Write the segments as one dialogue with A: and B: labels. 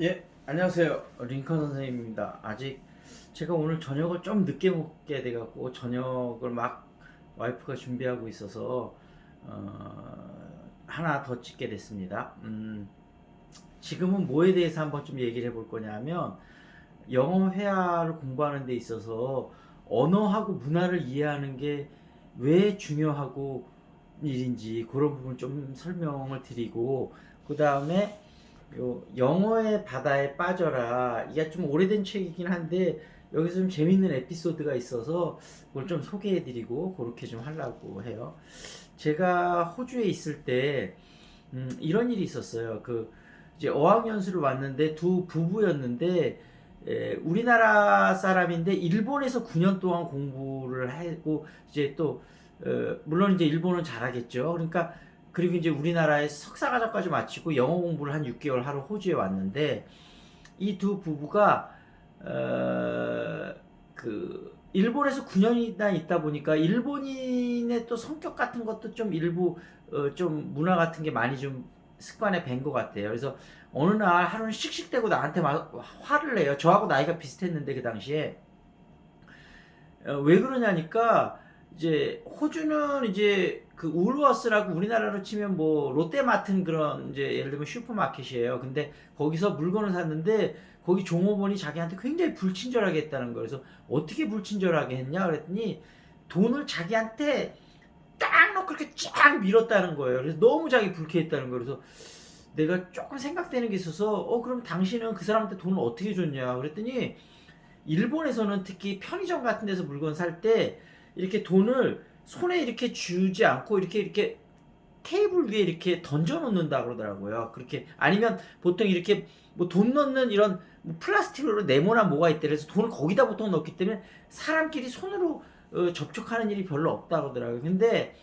A: 예, 안녕하세요. 링컨 선생님입니다. 아직 제가 오늘 저녁을 좀 늦게 먹게 돼갖고 저녁을 막 와이프가 준비하고 있어서 하나 더 찍게 됐습니다. 지금은 뭐에 대해서 한번 좀 얘기를 해볼 거냐면 영어 회화를 공부하는 데 있어서 언어하고 문화를 이해하는 게 왜 중요하고 일인지 그런 부분 좀 설명을 드리고 그 다음에 요 영어의 바다에 빠져라, 이게 좀 오래된 책이긴 한데 여기서 좀 재밌는 에피소드가 있어서 그걸 좀 소개해드리고 그렇게 좀 하려고 해요. 제가 호주에 있을 때 이런 일이 있었어요. 그 이제 어학연수를 왔는데 두 부부였는데 우리나라 사람인데 일본에서 9년 동안 공부를 하고 이제 또 물론 이제 일본은 잘하겠죠. 그러니까 그리고 이제 우리나라에 석사과정까지 마치고 영어 공부를 한 6개월 하러 호주에 왔는데 이 두 부부가 그 일본에서 9년이나 있다 보니까 일본인의 또 성격 같은 것도 좀 일부 좀 문화 같은 게 많이 좀 습관에 밴 것 같아요. 그래서 어느 날 하루는 씩씩대고 나한테 막 화를 내요. 저하고 나이가 비슷했는데 그 당시에 왜 그러냐니까 이제 호주는 이제 그 울워스라고 우리나라로 치면 뭐 롯데마트 그런 이제 예를 들면 슈퍼마켓이에요. 근데 거기서 물건을 샀는데 거기 종업원이 자기한테 굉장히 불친절하게 했다는 거예요. 그래서 어떻게 불친절하게 했냐 그랬더니 돈을 자기한테 딱 놓고 그렇게 쫙 밀었다는 거예요. 그래서 너무 자기 불쾌했다는 거예요. 그래서 내가 조금 생각되는 게 있어서 그럼 당신은 그 사람한테 돈을 어떻게 줬냐 그랬더니 일본에서는 특히 편의점 같은 데서 물건 살 때 이렇게 돈을 손에 이렇게 주지 않고 이렇게 테이블 위에 이렇게 던져 놓는다 그러더라고요. 그렇게 아니면 보통 이렇게 뭐 돈 넣는 이런 뭐 플라스틱으로 네모나 뭐가 있대. 그래서 돈을 거기다 보통 넣기 때문에 사람끼리 손으로 접촉하는 일이 별로 없다 그러더라고요. 근데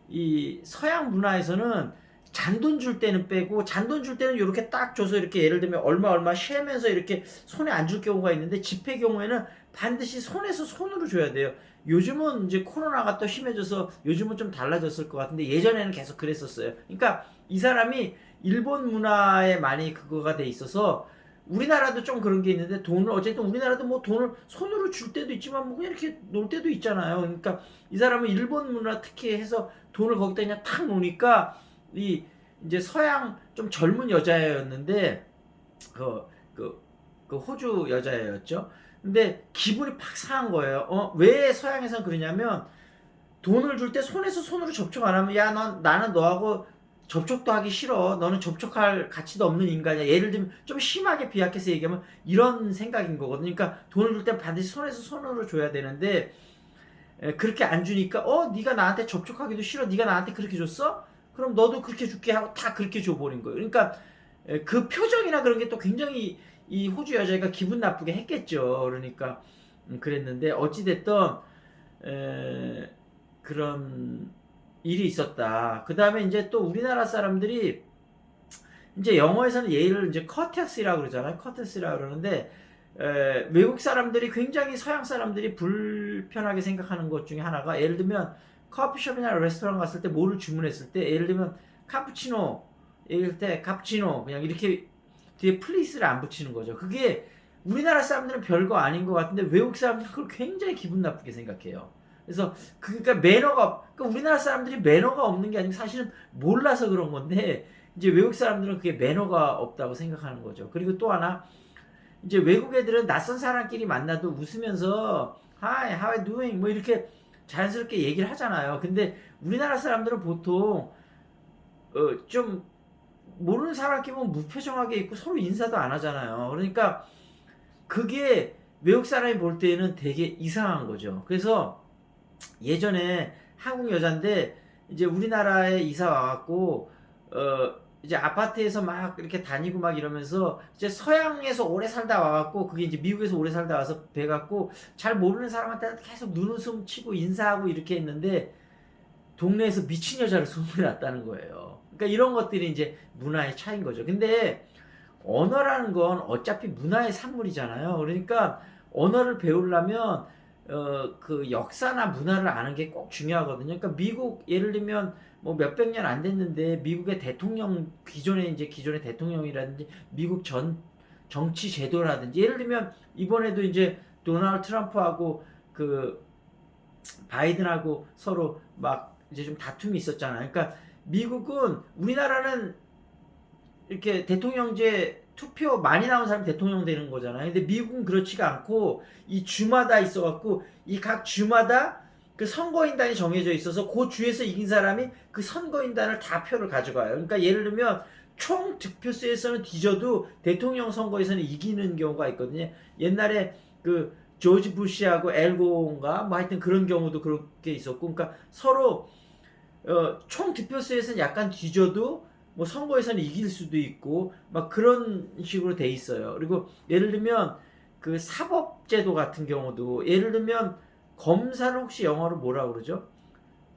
A: 이 서양 문화에서는 잔돈 줄 때는 빼고 잔돈 줄 때는 이렇게 딱 줘서 이렇게 예를 들면 얼마 쉬면서 이렇게 손에 안 줄 경우가 있는데 지폐 경우에는 반드시 손에서 손으로 줘야 돼요. 요즘은 이제 코로나가 또 심해져서 요즘은 좀 달라졌을 것 같은데 예전에는 계속 그랬었어요. 그러니까 이 사람이 일본 문화에 많이 그거가 돼 있어서 우리나라도 좀 그런 게 있는데 돈을 어쨌든 우리나라도 뭐 돈을 손으로 줄 때도 있지만 뭐 그냥 이렇게 놓을 때도 있잖아요. 그러니까 이 사람은 일본 문화 특히 해서 돈을 거기다 그냥 탁 놓으니까 이 이제 서양 좀 젊은 여자였는데 그, 그, 그 호주 여자였죠. 근데 기분이 팍 상한 거예요. 왜 서양에서는 그러냐면 돈을 줄 때 손에서 손으로 접촉 안 하면 나는 너하고 접촉도 하기 싫어. 너는 접촉할 가치도 없는 인간이야. 예를 들면 좀 심하게 비약해서 얘기하면 이런 생각인 거거든요. 그러니까 돈을 줄 때 반드시 손에서 손으로 줘야 되는데 그렇게 안 주니까 네가 나한테 접촉하기도 싫어. 네가 나한테 그렇게 줬어? 그럼 너도 그렇게 줄게 하고 다 그렇게 줘버린 거예요. 그러니까 그 표정이나 그런 게 또 굉장히 이 호주 여자애가 기분 나쁘게 했겠죠. 그러니까 그랬는데 어찌됐든 그런 일이 있었다. 그 다음에 이제 또 우리나라 사람들이 이제 영어에서는 예를 이제 커터시라고 그러잖아요. 커터시라고 그러는데 외국 사람들이 굉장히 서양 사람들이 불편하게 생각하는 것 중에 하나가 예를 들면 커피숍이나 레스토랑 갔을 때 뭐를 주문했을 때 예를 들면 카푸치노 얘기할 때 카푸치노 그냥 이렇게 뒤에 플리스를 안 붙이는 거죠. 그게 우리나라 사람들은 별거 아닌 것 같은데 외국 사람들은 그걸 굉장히 기분 나쁘게 생각해요. 그래서 그러니까 그러니까 우리나라 사람들이 매너가 없는 게 아니고 사실은 몰라서 그런 건데 이제 외국 사람들은 그게 매너가 없다고 생각하는 거죠. 그리고 또 하나 이제 외국 애들은 낯선 사람끼리 만나도 웃으면서 Hi, how are you doing? 뭐 이렇게 자연스럽게 얘기를 하잖아요. 근데 우리나라 사람들은 보통 좀 모르는 사람끼리 보면 무표정하게 있고 서로 인사도 안 하잖아요. 그러니까 그게 외국 사람이 볼 때는 되게 이상한 거죠. 그래서 예전에 한국 여잔데 이제 우리나라에 이사 와갖고 이제 아파트에서 막 이렇게 다니고 막 이러면서 이제 서양에서 오래 살다 와갖고 그게 이제 미국에서 오래 살다 와서 돼갖고 잘 모르는 사람한테 계속 눈웃음 치고 인사하고 이렇게 했는데 동네에서 미친 여자를 소문났다는 거예요. 그러니까 이런 것들이 이제 문화의 차이인 거죠. 근데 언어라는 건 어차피 문화의 산물이잖아요. 그러니까 언어를 배우려면 그 역사나 문화를 아는 게 꼭 중요하거든요. 그러니까 미국 예를 들면 뭐 몇백 년 안 됐는데 미국의 대통령 기존의 대통령이라든지 미국 전 정치 제도라든지 예를 들면 이번에도 이제 도널드 트럼프하고 그 바이든하고 서로 막 이제 좀 다툼이 있었잖아요. 그러니까 미국은 우리나라는 이렇게 대통령제 투표 많이 나온 사람이 대통령 되는 거잖아요. 근데 미국은 그렇지가 않고 이 주마다 있어갖고 이 각 주마다 그 선거인단이 정해져 있어서 그 주에서 이긴 사람이 그 선거인단을 다 표를 가져가요. 그러니까 예를 들면 총 득표수에서는 뒤져도 대통령 선거에서는 이기는 경우가 있거든요. 옛날에 그 조지 부시하고 엘고인가 뭐 하여튼 그런 경우도 그렇게 있었고, 그러니까 서로 총 득표수에서는 약간 뒤져도 뭐 선거에서는 이길 수도 있고 막 그런 식으로 돼 있어요. 그리고 예를 들면 그 사법제도 같은 경우도 예를 들면 검사를 혹시 영어로 뭐라 그러죠?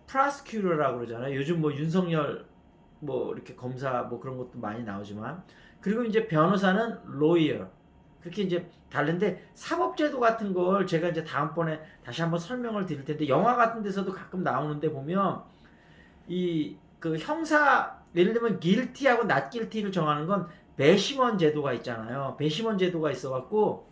A: 프라스큐러라고 그러잖아요. 요즘 뭐 윤석열 뭐 이렇게 검사 뭐 그런 것도 많이 나오지만, 그리고 이제 변호사는 lawyer, 그렇게 이제 다른데 사법제도 같은 걸 제가 이제 다음번에 다시 한번 설명을 드릴 텐데, 영화 같은 데서도 가끔 나오는데 보면 이 그 형사 예를 들면 guilty하고 not guilty를 정하는 건 배심원 제도가 있잖아요. 배심원 제도가 있어갖고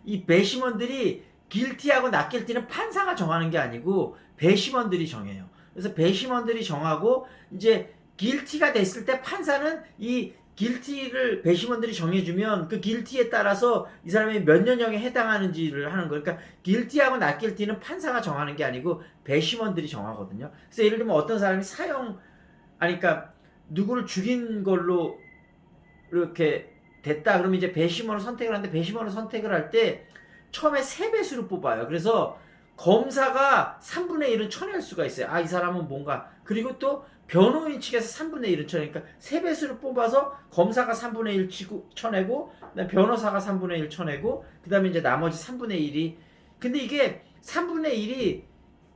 A: 이 배심원들이 guilty하고 not guilty는 판사가 정하는 게 아니고 배심원들이 정해요. 그래서 배심원들이 정하고 이제 guilty가 됐을 때 판사는 이 guilty를 배심원들이 정해주면 그 guilty에 따라서 이 사람이 몇 년형에 해당하는지를 하는 거예요. 그러니까 guilty하고 not guilty는 판사가 정하는 게 아니고 배심원들이 정하거든요. 그래서 예를 들면 어떤 사람이 그러니까 누구를 죽인 걸로 이렇게 됐다 그러면 이제 배심원을 선택을 하는데, 배심원을 선택을 할 때 처음에 3배수를 뽑아요. 그래서 검사가 3분의 1은 쳐낼 수가 있어요. 아, 이 사람은 뭔가. 그리고 또 변호인 측에서 3분의 1은 쳐내니까 3배수를 뽑아서 검사가 3분의 1 쳐내고 그다음에 변호사가 3분의 1 쳐내고 그다음에 이제 나머지 3분의 1이, 근데 이게 3분의 1이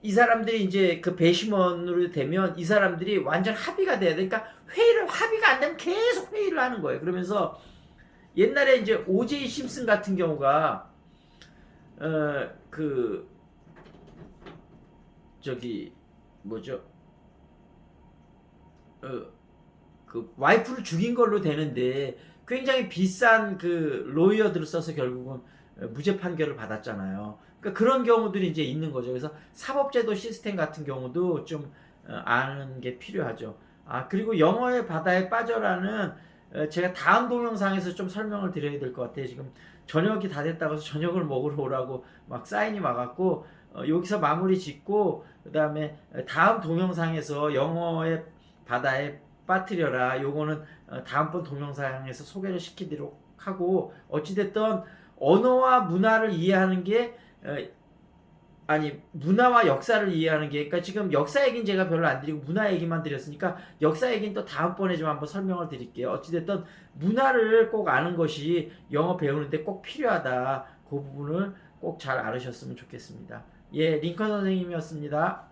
A: 이 사람들이 이제 그 배심원으로 되면 이 사람들이 완전 합의가 돼야 되니까 합의가 안 되면 계속 회의를 하는 거예요. 그러면서 옛날에 이제 오제이 심슨 같은 경우가 그 저기 뭐죠? 그 와이프를 죽인 걸로 되는데 굉장히 비싼 그 로이어들을 써서 결국은 무죄 판결을 받았잖아요. 그러니까 그런 경우들이 이제 있는 거죠. 그래서 사법제도 시스템 같은 경우도 좀 아는 게 필요하죠. 아, 그리고 영어의 바다에 빠져라는 제가 다음 동영상에서 좀 설명을 드려야 될 것 같아요. 지금 저녁이 다 됐다고 해서 저녁을 먹으러 오라고 막 사인이 와갖고 여기서 마무리 짓고 그 다음에 다음 동영상에서 영어의 바다에 빠뜨려라, 요거는 다음번 동영상에서 소개를 시키도록 하고, 어찌됐든 언어와 문화를 이해하는 게 문화와 역사를 이해하는 게, 그러니까 지금 역사 얘기는 제가 별로 안 드리고 문화 얘기만 드렸으니까 역사 얘기는 또 다음번에 좀 한번 설명을 드릴게요. 어찌됐든 문화를 꼭 아는 것이 영어 배우는데 꼭 필요하다. 그 부분을 꼭 잘 알으셨으면 좋겠습니다. 예, 링컨 선생님이었습니다.